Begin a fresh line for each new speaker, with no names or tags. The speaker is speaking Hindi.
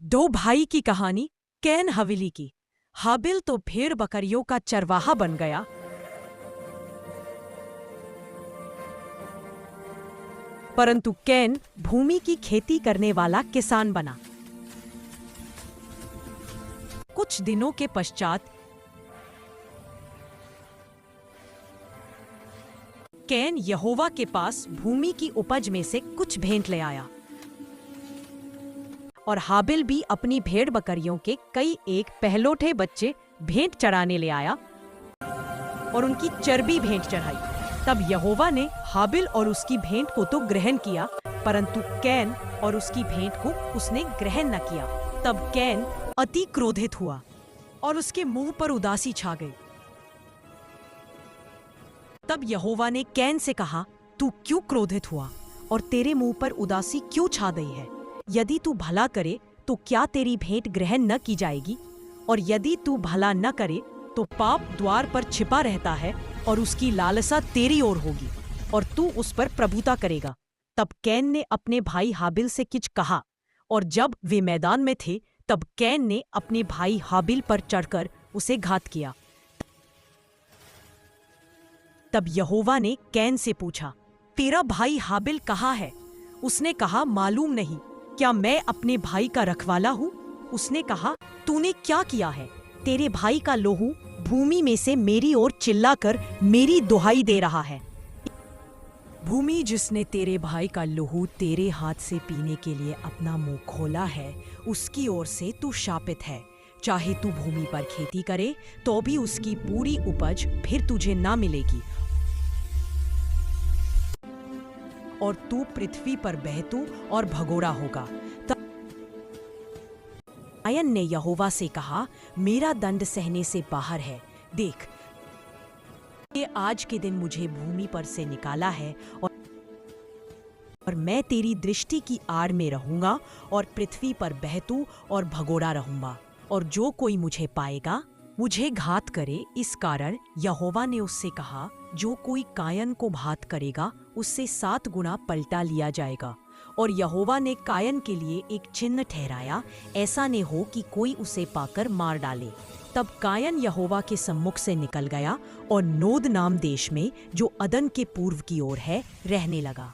दो भाई की कहानी कैन हवेली की। हाबिल तो भेड़ बकरियों का चरवाहा बन गया, परंतु कैन भूमि की खेती करने वाला किसान बना। कुछ दिनों के पश्चात कैन यहोवा के पास भूमि की उपज में से कुछ भेंट ले आया और हाबिल भी अपनी भेड़ बकरियों के कई एक पहलोठे बच्चे भेंट चढ़ाने ले आया और उनकी चर्बी भेंट चढ़ाई। तब यहोवा ने हाबिल और उसकी भेंट को तो ग्रहण किया, परंतु कैन और उसकी भेंट को उसने ग्रहण न किया। तब कैन अति क्रोधित हुआ और उसके मुंह पर उदासी छा गई। तब यहोवा ने कैन से कहा, तू क्यों क्रोधित हुआ और तेरे मुंह पर उदासी क्यों छा गई है? यदि तू भला करे तो क्या तेरी भेंट ग्रहण न की जाएगी? और यदि तू भला न करे तो पाप द्वार पर छिपा रहता है और उसकी लालसा तेरी ओर होगी और तू उस पर प्रभुता करेगा। तब कैन ने अपने भाई हाबिल से कुछ कहा, और जब वे मैदान में थे तब कैन ने अपने भाई हाबिल पर चढ़कर उसे घात किया। तब यहोवा ने कैन से पूछा, तेरा भाई हाबिल कहाँ है? उसने कहा, मालूम नहीं। क्या मैं अपने भाई का रखवाला हूँ? उसने कहा, तूने क्या किया है? तेरे भाई का लोहू भूमि में से मेरी ओर चिल्लाकर मेरी दुहाई दे रहा है। भूमि जिसने तेरे भाई का लोहू तेरे हाथ से पीने के लिए अपना मुंह खोला है, उसकी ओर से तू शापित है। चाहे तू भूमि पर खेती करे तो भी उसकी पूरी उपज फिर तुझे ना मिलेगी, और तू पृथ्वी पर बहतू और भगोड़ा होगा। तब कायन ने यहोवा से कहा, मेरा दंड सहने से बाहर है। देख, ये आज के दिन मुझे भूमि पर से निकाला है और मैं तेरी दृष्टि की आड़ में रहूंगा और पृथ्वी पर बहतू और भगोड़ा रहूंगा, और जो कोई मुझे पाएगा मुझे घात करे। इस कारण यहोवा ने उससे कहा, जो कोई कायन को घात करेगा उससे 7 गुना पलटा लिया जाएगा। और यहोवा ने कायन के लिए एक चिन्ह ठहराया, ऐसा न हो कि कोई उसे पाकर मार डाले। तब कायन यहोवा के सम्मुख से निकल गया और नोद नाम देश में, जो अदन के पूर्व की ओर है, रहने लगा।